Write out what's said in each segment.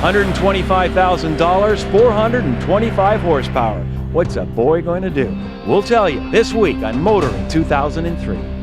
$125,000, 425 horsepower. What's a boy going to do? We'll tell you this week on Motoring 2003.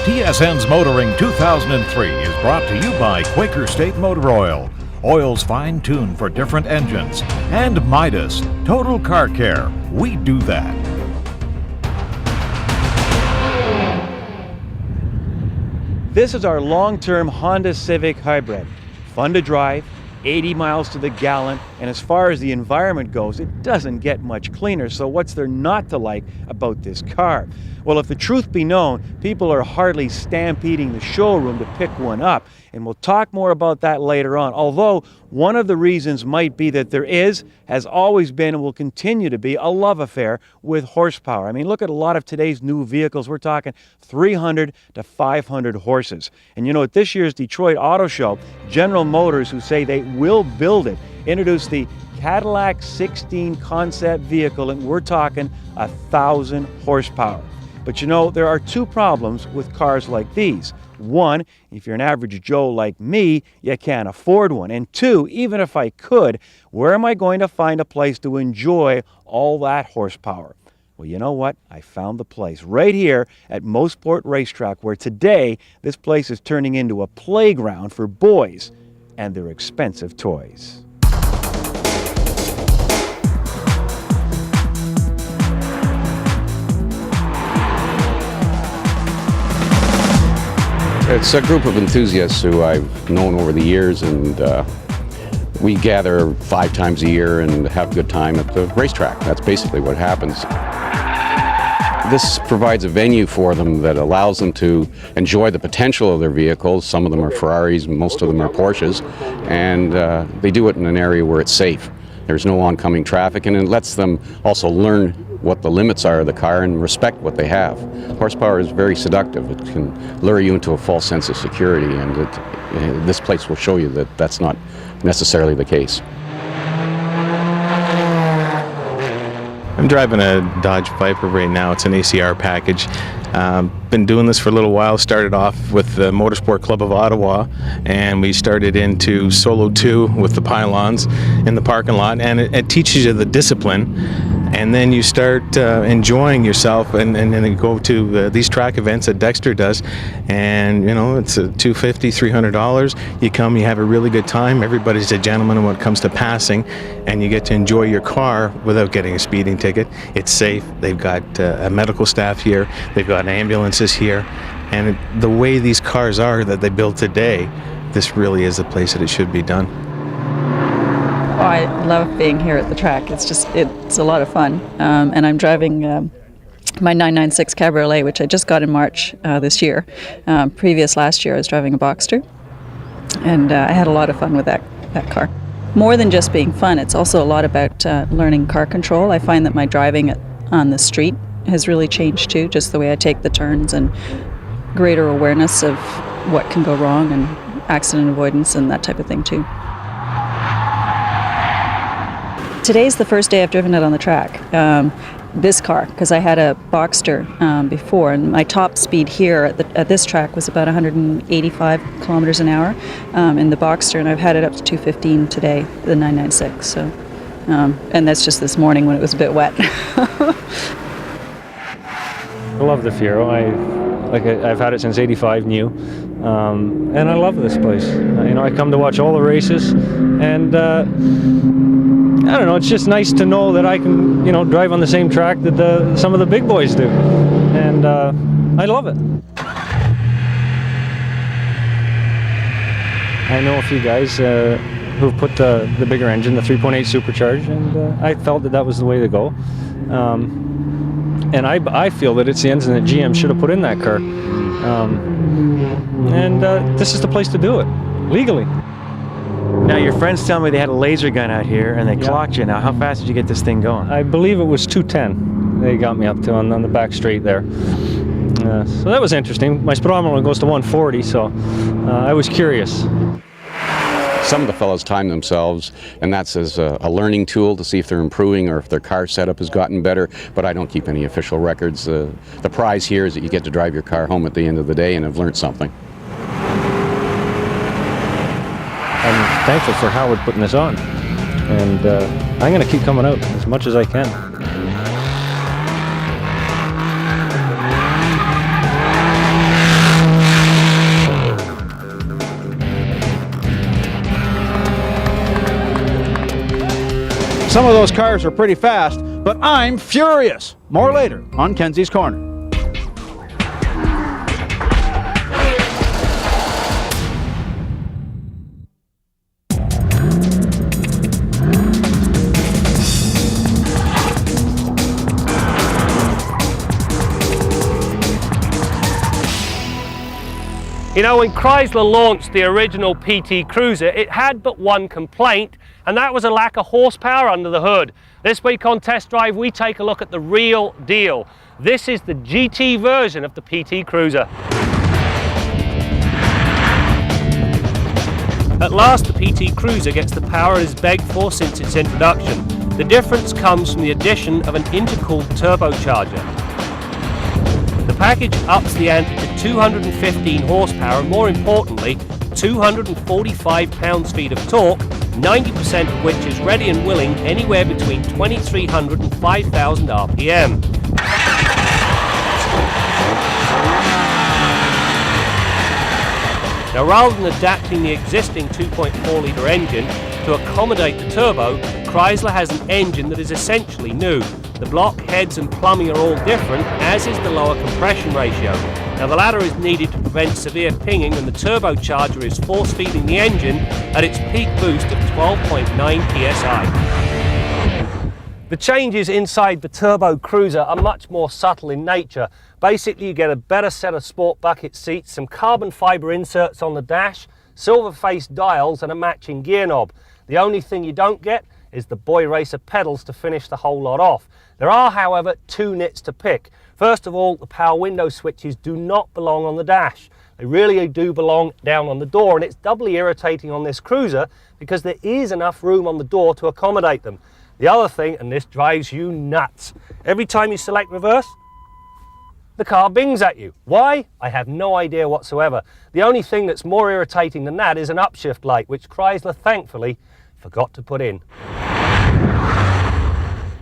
TSN's Motoring 2003 is brought to you by Quaker State Motor Oil, oils fine-tuned for different engines, and Midas, Total Car Care. We do that. This is our long-term Honda Civic Hybrid. Fun to drive, 80 miles to the gallon, and as far as the environment goes, it doesn't get much cleaner. So what's there not to like about this car? Well, if the truth be known, people are hardly stampeding the showroom to pick one up, and we'll talk more about that later on. Although one of the reasons might be that there has always been and will continue to be a love affair with horsepower. I mean, look at a lot of today's new vehicles. We're talking 300 to 500 horses. And you know, at this year's Detroit Auto Show, General Motors, who say they will build it, introduced the Cadillac 16 concept vehicle, and we're talking 1,000 horsepower. But you know, there are two problems with cars like these. One, if you're an average Joe like me, you can't afford one. And two, even if I could, where am I going to find a place to enjoy all that horsepower? Well, you know what? I found the place right here at Mosport Racetrack, where today this place is turning into a playground for boys and their expensive toys. It's a group of enthusiasts who I've known over the years, and we gather 5 times a year and have a good time at the racetrack. That's basically what happens. This provides a venue for them that allows them to enjoy the potential of their vehicles. Some of them are Ferraris, most of them are Porsches, and they do it in an area where it's safe. There's no oncoming traffic, and it lets them also learn what the limits are of the car and respect what they have. Horsepower is very seductive. It can lure you into a false sense of security, and this place will show you that that's not necessarily the case. I'm driving a Dodge Viper right now. It's an ACR package. Been doing this for a little while. Started off with the Motorsport Club of Ottawa, and we started into Solo 2 with the pylons in the parking lot, and it teaches you the discipline. And then you start enjoying yourself, and then you go to these track events that Dexter does, and you know, it's $250, $300. You come, you have a really good time. Everybody's a gentleman when it comes to passing, and you get to enjoy your car without getting a speeding ticket. It's safe. They've got a medical staff here. They've got ambulances here, and the way these cars are that they build today, this really is a place that it should be done. Oh, I love being here at the track. It's a lot of fun. And I'm driving my 996 Cabriolet, which I just got in March this year. Previous last year, I was driving a Boxster, and I had a lot of fun with that car. More than just being fun, it's also a lot about learning car control. I find that my driving on the street has really changed too, just the way I take the turns and greater awareness of what can go wrong and accident avoidance and that type of thing too. Today's the first day I've driven it on the track, this car, because I had a Boxster before, and my top speed here at this track was about 185 kilometers an hour in the Boxster, and I've had it up to 215 today, the 996. So, and that's just this morning when it was a bit wet. I love the Fiero. I've had it since '85 new, and I love this place. I come to watch all the races, and I don't know, it's just nice to know that I can, drive on the same track that some of the big boys do, and I love it. I know a few guys who've put the bigger engine, the 3.8 supercharged, and I felt that was the way to go. And I feel that it's the engine that GM should have put in that car. And this is the place to do it, legally. Now, your friends tell me they had a laser gun out here and they clocked you. Now, how fast did you get this thing going? I believe it was 210 they got me up to on the back straight there. So that was interesting. My speedometer goes to 140, so I was curious. Some of the fellows time themselves, and that's as a learning tool to see if they're improving or if their car setup has gotten better, but I don't keep any official records. The prize here is that you get to drive your car home at the end of the day and have learned something. I'm thankful for Howard putting this on, and I'm going to keep coming out as much as I can. Some of those cars are pretty fast, but I'm furious. More later on Kenzie's Corner. You know, when Chrysler launched the original PT Cruiser, it had but one complaint, and that was a lack of horsepower under the hood. This week on Test Drive, we take a look at the real deal. This is the GT version of the PT Cruiser. At last, the PT Cruiser gets the power it has begged for since its introduction. The difference comes from the addition of an intercooled turbocharger. The package ups the ante to 215 horsepower and, more importantly, 245 pounds-feet of torque, 90% of which is ready and willing anywhere between 2,300 and 5,000 RPM. Now, rather than adapting the existing 2.4-litre engine to accommodate the turbo, Chrysler has an engine that is essentially new. The block, heads and plumbing are all different, as is the lower compression ratio. Now, the latter is needed to prevent severe pinging, and the turbocharger is force-feeding the engine at its peak boost of 12.9 psi. The changes inside the Turbo Cruiser are much more subtle in nature. Basically, you get a better set of sport bucket seats, some carbon fibre inserts on the dash, silver-faced dials and a matching gear knob. The only thing you don't get is the Boy Racer pedals to finish the whole lot off. There are, however, two nits to pick. First of all, the power window switches do not belong on the dash. They really do belong down on the door, and it's doubly irritating on this Cruiser because there is enough room on the door to accommodate them. The other thing, and this drives you nuts, every time you select reverse, the car bings at you. Why? I have no idea whatsoever. The only thing that's more irritating than that is an upshift light, which Chrysler thankfully forgot to put in.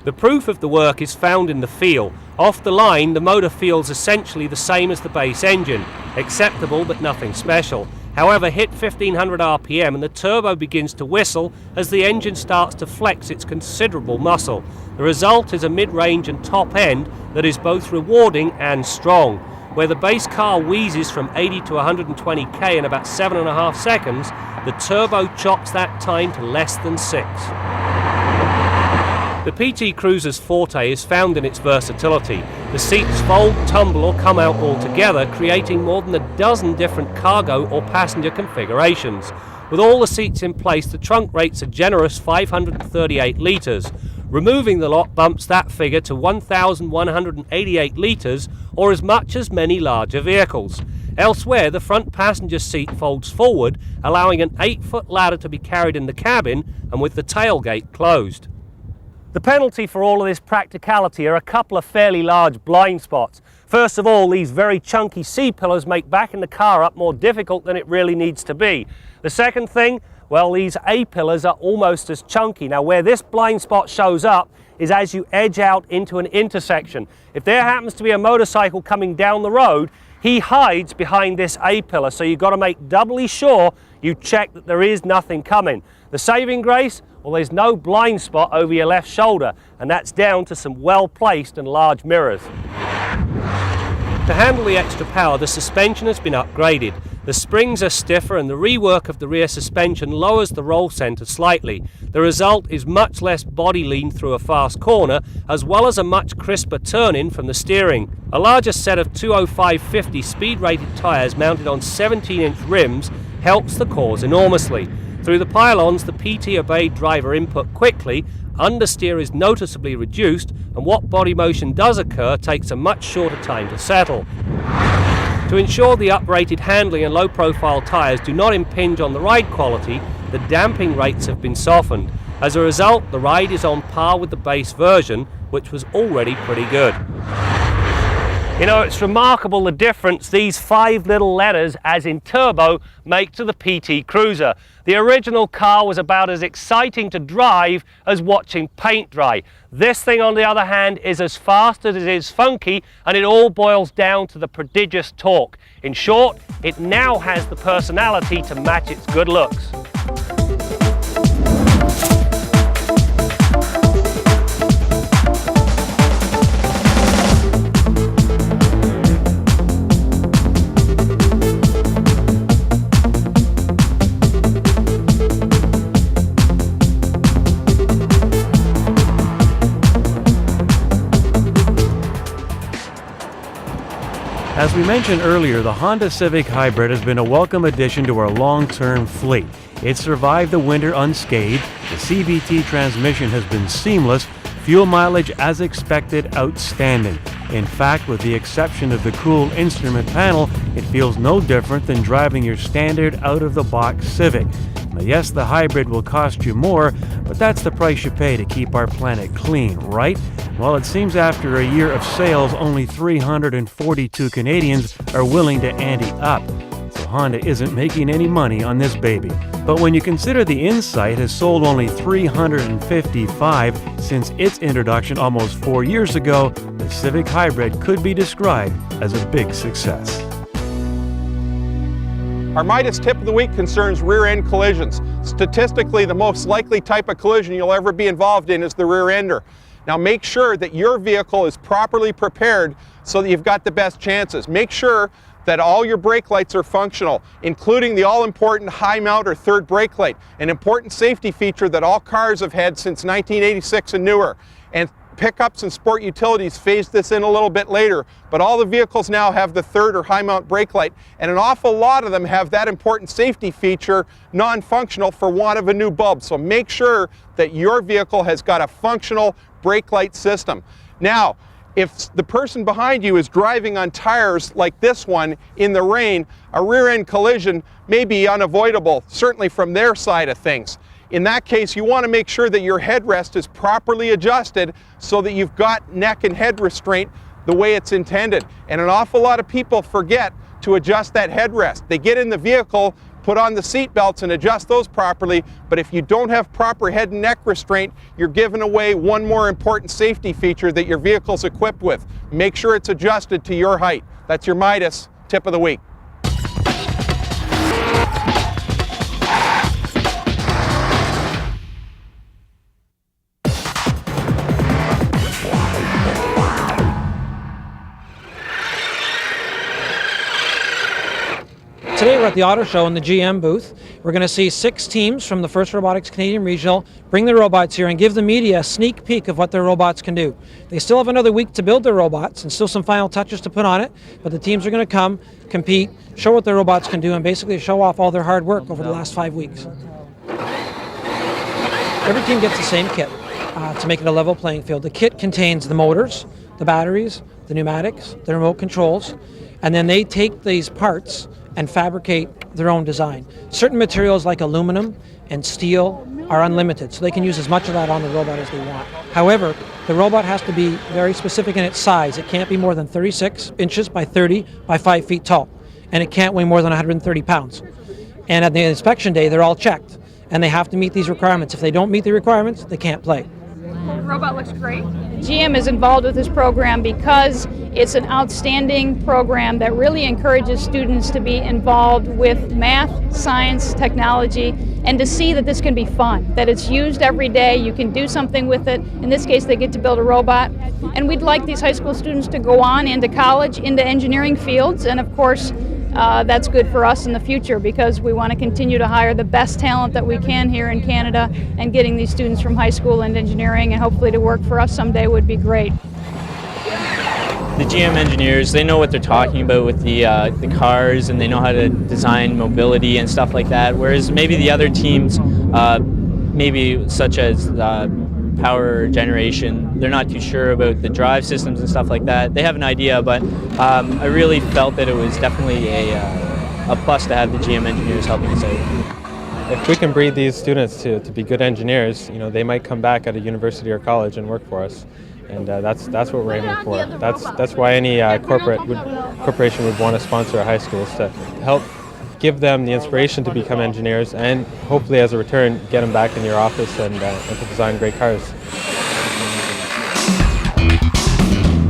The proof of the work is found in the feel. Off the line, the motor feels essentially the same as the base engine. Acceptable, but nothing special. However, hit 1500 RPM and the turbo begins to whistle as the engine starts to flex its considerable muscle. The result is a mid-range and top end that is both rewarding and strong. Where the base car wheezes from 80 to 120k in about 7.5 seconds, the turbo chops that time to less than 6. The PT Cruiser's forte is found in its versatility. The seats fold, tumble or come out altogether, creating more than a dozen different cargo or passenger configurations. With all the seats in place, the trunk rates a generous 538 litres. Removing the lot bumps that figure to 1,188 litres, or as much as many larger vehicles. Elsewhere, the front passenger seat folds forward, allowing an 8-foot ladder to be carried in the cabin and with the tailgate closed. The penalty for all of this practicality are a couple of fairly large blind spots. First of all, these very chunky C-pillars make backing the car up more difficult than it really needs to be. The second thing, well, these A-pillars are almost as chunky. Now, where this blind spot shows up is as you edge out into an intersection. If there happens to be a motorcycle coming down the road, he hides behind this A-pillar, so you've got to make doubly sure you check that there is nothing coming. The saving grace? Well, there's no blind spot over your left shoulder, and that's down to some well-placed and large mirrors. To handle the extra power, the suspension has been upgraded. The springs are stiffer and the rework of the rear suspension lowers the roll centre slightly. The result is much less body lean through a fast corner, as well as a much crisper turn-in from the steering. A larger set of 205/50 speed-rated tyres mounted on 17-inch rims helps the cause enormously. Through the pylons, the PT obeyed driver input quickly, understeer is noticeably reduced, and what body motion does occur takes a much shorter time to settle. To ensure the uprated handling and low-profile tyres do not impinge on the ride quality, the damping rates have been softened. As a result, the ride is on par with the base version, which was already pretty good. You know, it's remarkable the difference these 5 little letters, as in turbo, make to the PT Cruiser. The original car was about as exciting to drive as watching paint dry. This thing, on the other hand, is as fast as it is funky, and it all boils down to the prodigious torque. In short, it now has the personality to match its good looks. As we mentioned earlier, the Honda Civic Hybrid has been a welcome addition to our long-term fleet. It survived the winter unscathed, the CVT transmission has been seamless, fuel mileage as expected outstanding. In fact, with the exception of the cool instrument panel, it feels no different than driving your standard out-of-the-box Civic. Now, yes, the hybrid will cost you more, but that's the price you pay to keep our planet clean, right? Well, it seems after a year of sales, only 342 Canadians are willing to ante up. So Honda isn't making any money on this baby. But when you consider the Insight has sold only 355 since its introduction almost 4 years ago, the Civic Hybrid could be described as a big success. Our Midas tip of the week concerns rear-end collisions. Statistically, the most likely type of collision you'll ever be involved in is the rear-ender. Now make sure that your vehicle is properly prepared so that you've got the best chances. Make sure that all your brake lights are functional, including the all-important high mount or third brake light, an important safety feature that all cars have had since 1986 and newer. And pickups and sport utilities phased this in a little bit later, but all the vehicles now have the third or high mount brake light, and an awful lot of them have that important safety feature non-functional for want of a new bulb. So make sure that your vehicle has got a functional brake light system. Now, if the person behind you is driving on tires like this one in the rain, a rear-end collision may be unavoidable, certainly from their side of things. In that case, you want to make sure that your headrest is properly adjusted so that you've got neck and head restraint the way it's intended. And an awful lot of people forget to adjust that headrest. They get in the vehicle, put on the seat belts and adjust those properly, but if you don't have proper head and neck restraint, you're giving away one more important safety feature that your vehicle's equipped with. Make sure it's adjusted to your height. That's your Midas tip of the week. Today we're at the auto show in the GM booth. We're going to see 6 teams from the First Robotics Canadian Regional bring their robots here and give the media a sneak peek of what their robots can do. They still have another week to build their robots and still some final touches to put on it, but the teams are going to come, compete, show what their robots can do, and basically show off all their hard work over the last 5 weeks. Every team gets the same kit to make it a level playing field. The kit contains the motors, the batteries, the pneumatics, the remote controls, and then they take these parts and fabricate their own design. Certain materials like aluminum and steel are unlimited, so they can use as much of that on the robot as they want. However, the robot has to be very specific in its size. It can't be more than 36 inches by 30 by 5 feet tall, and it can't weigh more than 130 pounds. And at the inspection day, they're all checked, and they have to meet these requirements. If they don't meet the requirements, they can't play. The robot looks great. GM is involved with this program because it's an outstanding program that really encourages students to be involved with math, science, technology, and to see that this can be fun, that it's used every day, you can do something with it. In this case, they get to build a robot. And we'd like these high school students to go on into college, into engineering fields, and of course, that's good for us in the future, because we want to continue to hire the best talent that we can here in Canada, and getting these students from high school and engineering and hopefully to work for us someday would be great. The GM engineers, they know what they're talking about with the cars, and they know how to design mobility and stuff like that, whereas maybe the other teams, maybe such as power generation, they're not too sure about the drive systems and stuff like that. They have an idea, but I really felt that it was definitely a plus to have the GM engineers helping us out. If we can breed these students to be good engineers, they might come back at a university or college and work for us. And that's what we're aiming for. That's why any corporation would want to sponsor a high school, is to help give them the inspiration to become engineers, and hopefully as a return get them back in your office and to design great cars.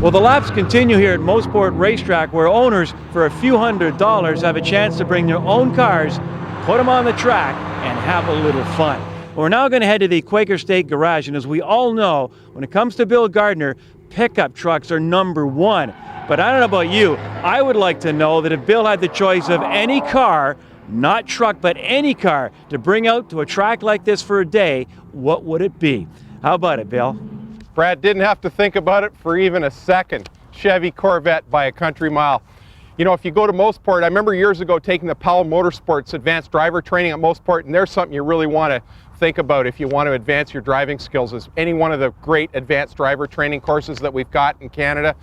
Well, the laps continue here at Mosport Racetrack, where owners for a few $100s have a chance to bring their own cars, put them on the track, and have a little fun. We're now going to head to the Quaker State Garage, and as we all know, when it comes to Bill Gardner, pickup trucks are number one. But I don't know about you, I would like to know that if Bill had the choice of any car, not truck, but any car, to bring out to a track like this for a day, what would it be? How about it, Bill? Brad didn't have to think about it for even a second. Chevy Corvette by a country mile. If you go to Mosport, I remember years ago taking the Powell Motorsports advanced driver training at Mosport, and there's something you really want to think about if you want to advance your driving skills, is any one of the great advanced driver training courses that we've got in Canada.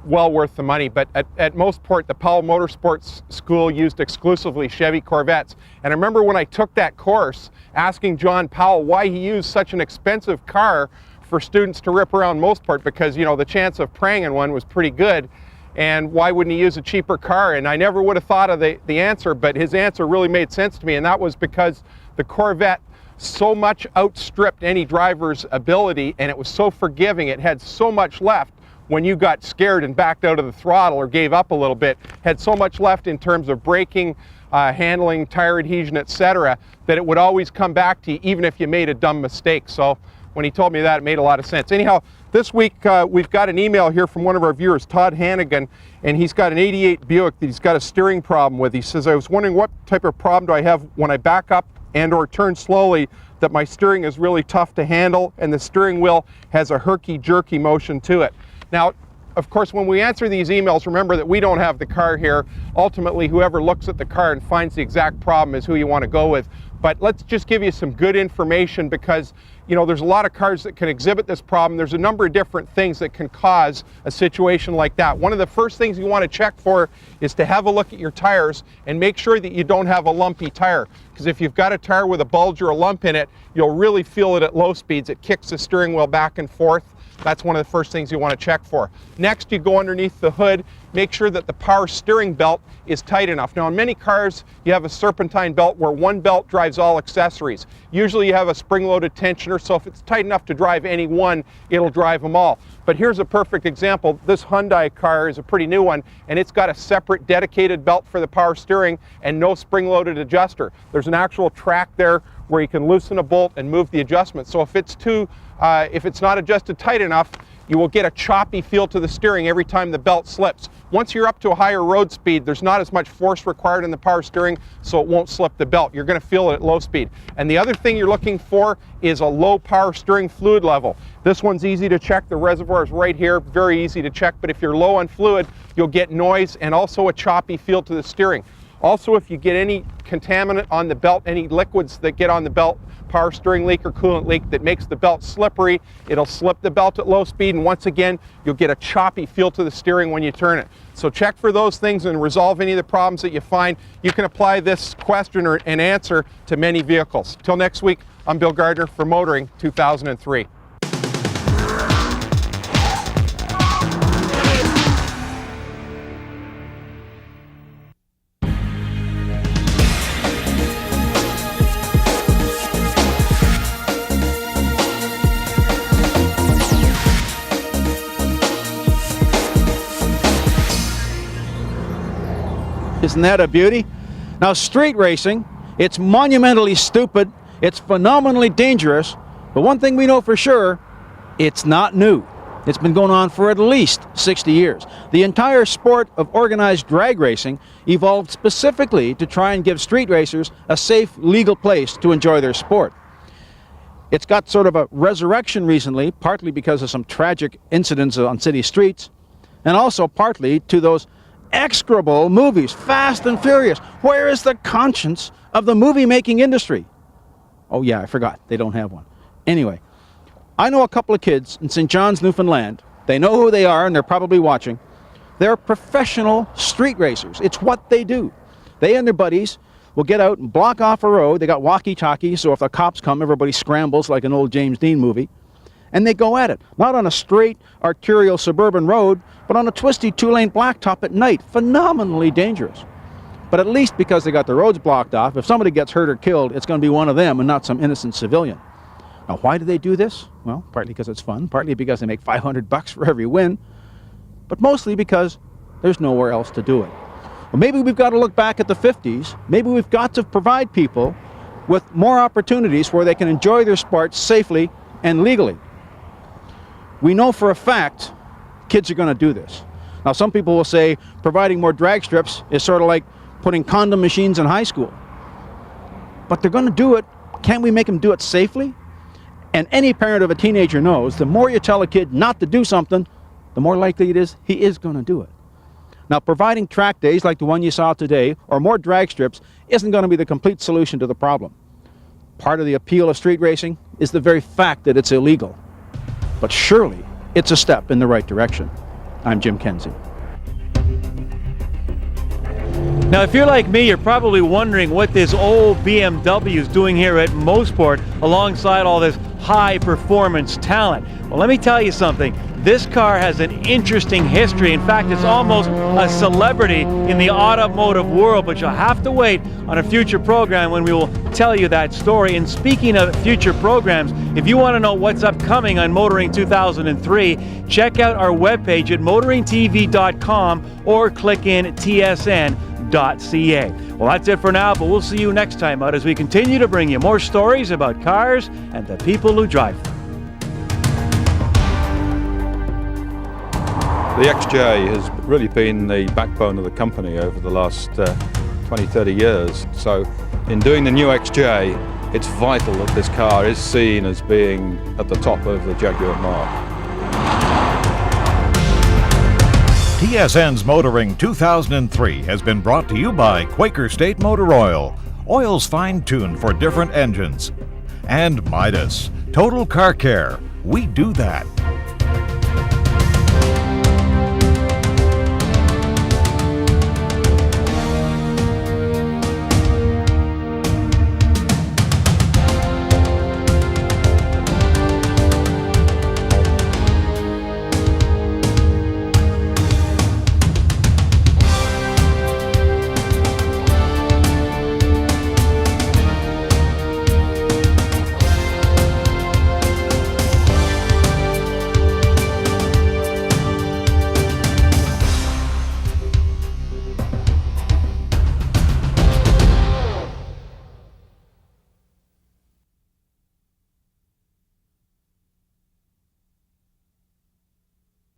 Well worth the money. But at Mosport, the Powell Motorsports School used exclusively Chevy Corvettes. And I remember when I took that course, asking John Powell why he used such an expensive car for students to rip around Mosport, because the chance of pranging one was pretty good. And why wouldn't he use a cheaper car? And I never would have thought of the answer, but his answer really made sense to me, and that was because the Corvette so much outstripped any driver's ability, and it was so forgiving, it had so much left when you got scared and backed out of the throttle or gave up a little bit, had so much left in terms of braking, handling, tire adhesion, etc., that it would always come back to you even if you made a dumb mistake. So when he told me that, it made a lot of sense. Anyhow, this week we've got an email here from one of our viewers, Todd Hannigan, and he's got an 88 Buick that he's got a steering problem with. He says, I was wondering what type of problem do I have when I back up and or turn slowly, that my steering is really tough to handle and the steering wheel has a herky-jerky motion to it. Now, of course, when we answer these emails, remember that we don't have the car here. Ultimately, whoever looks at the car and finds the exact problem is who you want to go with. But let's just give you some good information, because there's a lot of cars that can exhibit this problem. There's a number of different things that can cause a situation like that. One of the first things you want to check for is to have a look at your tires and make sure that you don't have a lumpy tire. Because if you've got a tire with a bulge or a lump in it, you'll really feel it at low speeds. It kicks the steering wheel back and forth. That's one of the first things you want to check for. Next, you go underneath the hood, make sure that the power steering belt is tight enough. Now, in many cars, you have a serpentine belt where one belt drives all accessories. Usually you have a spring-loaded tensioner, so if it's tight enough to drive any one, it'll drive them all. But here's a perfect example. This Hyundai car is a pretty new one, and it's got a separate dedicated belt for the power steering and no spring-loaded adjuster. There's an actual track there where you can loosen a bolt and move the adjustment. So if it's not adjusted tight enough, you will get a choppy feel to the steering every time the belt slips. Once you're up to a higher road speed, there's not as much force required in the power steering, so it won't slip the belt. You're going to feel it at low speed. And the other thing you're looking for is a low power steering fluid level. This one's easy to check. The reservoir is right here, very easy to check. But if you're low on fluid, you'll get noise and also a choppy feel to the steering. Also, if you get any contaminant on the belt, any liquids that get on the belt, power steering leak or coolant leak that makes the belt slippery, it'll slip the belt at low speed, and once again, you'll get a choppy feel to the steering when you turn it. So check for those things and resolve any of the problems that you find. You can apply this question and answer to many vehicles. Till next week, I'm Bill Gardner for Motoring 2003. Isn't that a beauty? Now, street racing, it's monumentally stupid, it's phenomenally dangerous, but one thing we know for sure, it's not new. It's been going on for at least 60 years. The entire sport of organized drag racing evolved specifically to try and give street racers a safe, legal place to enjoy their sport. It's got sort of a resurrection recently, partly because of some tragic incidents on city streets, and also partly to those execrable movies, Fast and Furious. Where is the conscience of the movie-making industry? Oh yeah, I forgot. They don't have one. Anyway, I know a couple of kids in St. John's, Newfoundland. They know who they are, and they're probably watching. They're professional street racers. It's what they do. They and their buddies will get out and block off a road. They got walkie-talkies, so if the cops come, everybody scrambles like an old James Dean movie. And they go at it, not on a straight, arterial suburban road, but on a twisty two-lane blacktop at night. Phenomenally dangerous. But at least because they got the roads blocked off, if somebody gets hurt or killed, it's going to be one of them and not some innocent civilian. Now, why do they do this? Well, partly because it's fun, partly because they make $500 for every win, but mostly because there's nowhere else to do it. Well, maybe we've got to look back at the 50s. Maybe we've got to provide people with more opportunities where they can enjoy their sport safely and legally. We know for a fact kids are going to do this. Now, some people will say providing more drag strips is sort of like putting condom machines in high school. But they're going to do it. Can't we make them do it safely? And any parent of a teenager knows the more you tell a kid not to do something, the more likely it is he is going to do it. Now, providing track days like the one you saw today or more drag strips isn't going to be the complete solution to the problem. Part of the appeal of street racing is the very fact that it's illegal. But surely it's a step in the right direction. I'm Jim Kenzie. Now, if you're like me, you're probably wondering what this old BMW is doing here at Mosport alongside all this high-performance talent. Well, let me tell you something. This car has an interesting history. In fact, it's almost a celebrity in the automotive world, but you'll have to wait on a future program when we will tell you that story. And speaking of future programs, if you want to know what's upcoming on Motoring 2003, check out our webpage at motoringtv.com or click in tsn.ca. Well, that's it for now, but we'll see you next time out as we continue to bring you more stories about cars and the people who drive them. The XJ has really been the backbone of the company over the last 20, 30 years. So in doing the new XJ, it's vital that this car is seen as being at the top of the Jaguar mark. TSN's Motoring 2003 has been brought to you by Quaker State Motor Oil, oils fine-tuned for different engines, and Midas, Total Car Care. We do that.